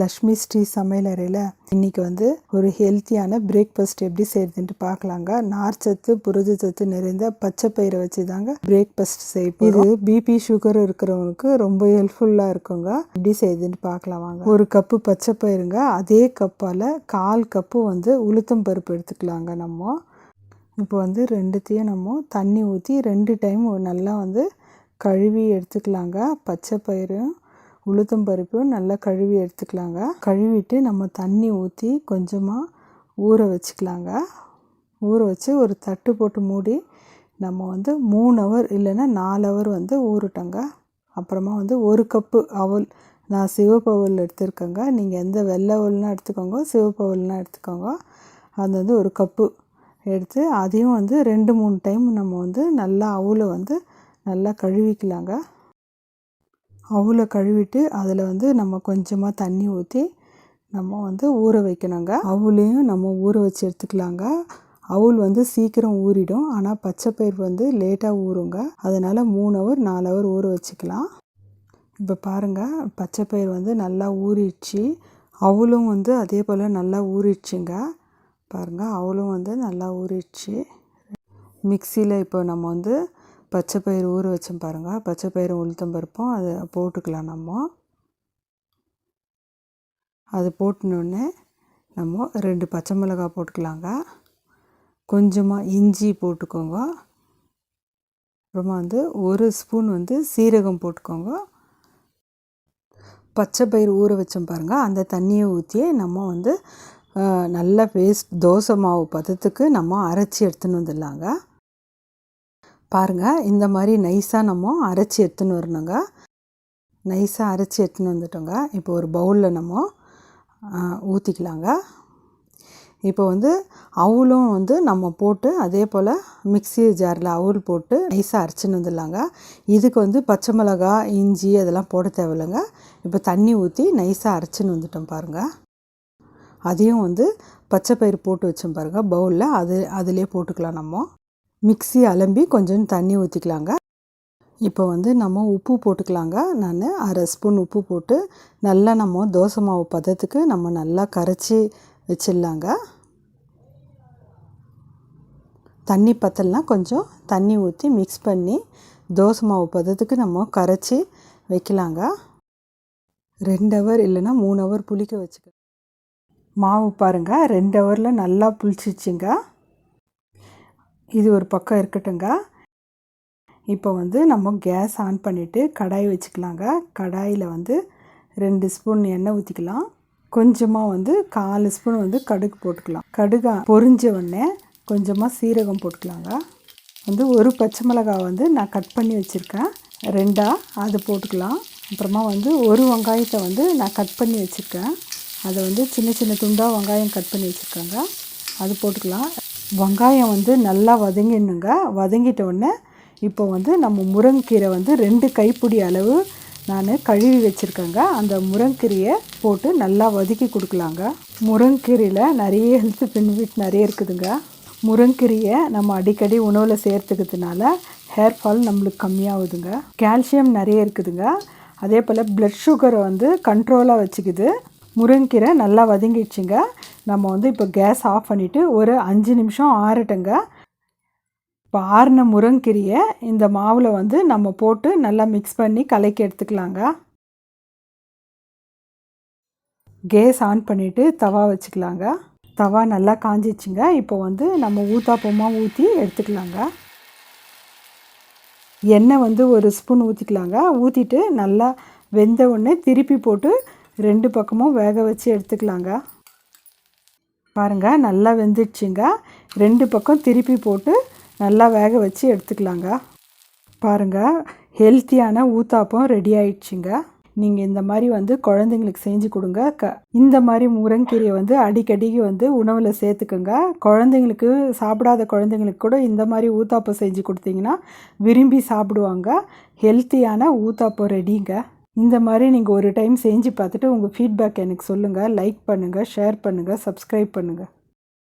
லக்ஷ்மி ஸ்ரீ சமையலறையில் இன்றைக்கி வந்து ஒரு ஹெல்த்தியான பிரேக்ஃபாஸ்ட் எப்படி செய்கிறதுன்ட்டு பார்க்கலாங்க. நார்ச்சத்து புரதச்சத்து நிறைந்த பச்சை பயிரை வச்சு தாங்க பிரேக்ஃபாஸ்ட் செய்யப்போம். இது பிபி சுகர் இருக்கிறவங்களுக்கு ரொம்ப ஹெல்ப்ஃபுல்லாக இருக்குங்க. எப்படி செய்யுதுன்ட்டு பார்க்கலாம் வாங்க. ஒரு கப்பு பச்சை பயிருங்க, அதே கப்பால் 1/4 கப்பு வந்து உளுத்தம் பருப்பு எடுத்துக்கலாங்க. நம்ம இப்போ வந்து ரெண்டுத்தையும் நம்ம தண்ணி ஊற்றி 2 டைம் நல்லா வந்து கழுவி எடுத்துக்கலாங்க. பச்சை பயிரும் உளுத்தம் பருப்பும் நல்லா கழுவி எடுத்துக்கலாங்க. கழுவிட்டு நம்ம தண்ணி ஊற்றி கொஞ்சமாக ஊற வச்சுக்கலாங்க. ஊற வச்சு ஒரு தட்டு போட்டு மூடி நம்ம வந்து 3 ஹவர் இல்லைன்னா 4 ஹவர் வந்து ஊறட்டோங்க. அப்புறமா வந்து 1 கப்பு அவல், நான் சிவப்பு அவல் எடுத்துருக்கேங்க. நீங்கள் எந்த வெள்ளை அவல்னா எடுத்துக்கோங்க, சிவப்பு அவல்னா எடுத்துக்கோங்க. அது வந்து 1 கப்பு எடுத்து அதையும் வந்து 2-3 டைம் நம்ம வந்து நல்லா அவலை வந்து நல்லா கழுவிக்கலாங்க. அவலை கழுவிட்டு அதில் வந்து நம்ம கொஞ்சமாக தண்ணி ஊற்றி நம்ம வந்து ஊற வைக்கணுங்க. அவளையும் நம்ம ஊற வச்சு எடுத்துக்கலாங்க. அவல் வந்து சீக்கிரம் ஊறிடும், ஆனால் பச்சை பயிர் வந்து லேட்டாக ஊறுங்க. அதனால் 3 ஹவர் 4 ஹவர் ஊற வச்சுக்கலாம். இப்போ பாருங்கள், பச்சை பயிர் வந்து நல்லா ஊறிடுச்சு. அவலும் வந்து அதே போல் நல்லா ஊறிடுச்சுங்க. பாருங்கள், அவலும் வந்து நல்லா ஊறிடுச்சு. மிக்சியில் இப்போ நம்ம வந்து பச்சை பயிர் ஊற வச்சோம் பாருங்கள். பச்சை பயிர் உளுத்தம் பருப்பும் அதை போட்டுக்கலாம். அது போட்டினோடனே நம்ம 2 பச்சை மிளகாய் போட்டுக்கலாங்க. கொஞ்சமாக இஞ்சி போட்டுக்கோங்க. அப்புறமா வந்து 1 ஸ்பூன் வந்து சீரகம் போட்டுக்கோங்க. பச்சை பயிர் ஊற வச்சோம் பாருங்கள், அந்த தண்ணியை ஊற்றி நம்ம வந்து நல்லா தோசை மாவு பதத்துக்கு நம்ம அரைச்சி எடுத்துன்னு வந்துடலாங்க. பாருங்கள், இந்த மாதிரி நைஸாக நம்ம அரைச்சி எடுத்துன்னு வரணுங்க. நைஸாக அரைச்சி எடுத்துன்னு வந்துட்டோங்க. இப்போ ஒரு பவுலில் நம்ம ஊற்றிக்கலாங்க. இப்போ வந்து அவலும் வந்து நம்ம போட்டு அதே போல் மிக்ஸி ஜாரில் அவல் போட்டு நைஸாக அரைச்சின்னு வந்துடலாங்க. இதுக்கு வந்து பச்சை மிளகாய் இஞ்சி அதெல்லாம் போட தேவையில்லைங்க. இப்போ தண்ணி ஊற்றி நைஸாக அரைச்சின்னு வந்துட்டோம் பாருங்கள். அதையும் வந்து பச்சை பயிர் போட்டு வச்சோம் பாருங்கள் பவுலில், அதிலே போட்டுக்கலாம். நம்ம மிக்ஸி அலம்பி கொஞ்சம் தண்ணி ஊற்றிக்கலாங்க. இப்போ வந்து நம்ம உப்பு போட்டுக்கலாங்க. நான் 1/2 ஸ்பூன் உப்பு போட்டு நல்லா நம்ம தோசை மாவு பதத்துக்கு நம்ம நல்லா கரைச்சி வச்சிடலாங்க. தண்ணி பத்தலைனா கொஞ்சம் தண்ணி ஊற்றி மிக்ஸ் பண்ணி தோசை மாவு பதத்துக்கு நம்ம கரைச்சி வைக்கலாங்க. 2 ஹவர் இல்லைன்னா 3 ஹவர் புளிக்க வச்சுக்க. மாவு பாருங்கள் 2 ஹவரில் நல்லா புளிச்சிச்சுங்க. இது ஒரு பக்கம் இருக்கட்டுங்க. இப்போ வந்து நம்ம கேஸ் ஆன் பண்ணிவிட்டு கடாய் வச்சுக்கலாங்க. கடாயில் வந்து 2 ஸ்பூன் எண்ணெய் ஊற்றிக்கலாம். கொஞ்சமாக வந்து 1/4 ஸ்பூன் வந்து கடுகு போட்டுக்கலாம். கடுகு பொரிஞ்ச உடனே கொஞ்சமாக சீரகம் போட்டுக்கலாங்க. வந்து 1 பச்சை மிளகாய் வந்து நான் கட் பண்ணி வச்சுருக்கேன், 2 அது போட்டுக்கலாம். அப்புறமா வந்து 1 வெங்காயத்தை வந்து நான் கட் பண்ணி வச்சுருக்கேன், அதை வந்து சின்ன சின்ன துண்டாக வெங்காயம் கட் பண்ணி வச்சுருக்காங்க, அது போட்டுக்கலாம். வெங்காயம் வந்து நல்லா வதங்கிடணுங்க. வதங்கிட்ட உடனே இப்போ வந்து நம்ம முருங்கைக்கீரை வந்து 2 கைப்பிடி அளவு நான் கழுவி வச்சுருக்கேங்க. அந்த முருங்கைக்கீரையை போட்டு நல்லா வதக்கி கொடுக்கலாங்க. முருங்கைக்கீரையில் நிறைய ஹெல்த் பெனிஃபிட் நிறைய இருக்குதுங்க. முருங்கைக்கீரையை நம்ம அடிக்கடி உணவில் சேர்த்துக்கிறதுனால ஹேர் ஃபால் நம்மளுக்கு கம்மியாகுதுங்க. கால்சியம் நிறைய இருக்குதுங்க. அதே போல் ப்ளட் சுகரை வந்து கண்ட்ரோலாக வச்சுக்குது. முருங்கைக்கீரை நல்லா வதங்கிடுச்சுங்க. நம்ம வந்து இப்போ கேஸ் ஆஃப் பண்ணிவிட்டு ஒரு 5 நிமிஷம் ஆறட்டுங்க. இப்போ ஆறின முருங்கைக்கீரையை இந்த மாவில் வந்து நம்ம போட்டு நல்லா மிக்ஸ் பண்ணி கலக்கி எடுத்துக்கலாங்க. கேஸ் ஆன் பண்ணிவிட்டு தவா வச்சுக்கலாங்க. தவா நல்லா காஞ்சிச்சுங்க. இப்போ வந்து நம்ம ஊத்தாப்பமாக ஊற்றி எடுத்துக்கலாங்க. எண்ணெய் வந்து 1 ஸ்பூன் ஊற்றிக்கலாங்க. ஊற்றிட்டு நல்லா வெந்த உடனே திருப்பி போட்டு 2 பக்கமும் வேக வச்சு எடுத்துக்கலாங்க. பாருங்கள், நல்லா வெந்துடுச்சுங்க. 2 பக்கம் திருப்பி போட்டு நல்லா வேக வச்சு எடுத்துக்கலாங்க. பாருங்கள், ஹெல்த்தியான ஊத்தாப்பம் ரெடி ஆயிடுச்சுங்க. நீங்கள் இந்த மாதிரி வந்து குழந்தைங்களுக்கு செஞ்சு கொடுங்க. இந்த மாதிரி முருங்கைக்கீரையை வந்து அடிக்கடிக்கு வந்து உணவில் சேர்த்துக்குங்க. குழந்தைங்களுக்கு, சாப்பிடாத குழந்தைங்களுக்கு கூட இந்த மாதிரி ஊத்தாப்பம் செஞ்சு கொடுத்தீங்கன்னா விரும்பி சாப்பிடுவாங்க. ஹெல்த்தியான ஊத்தாப்பம் ரெடிங்க. இந்த மாதிரி நீங்கள் ஒரு டைம் செஞ்சு பார்த்துட்டு உங்கள் ஃபீட்பேக் எனக்கு சொல்லுங்கள். லைக் பண்ணுங்கள், ஷேர் பண்ணுங்கள், சப்ஸ்கிரைப் பண்ணுங்கள்.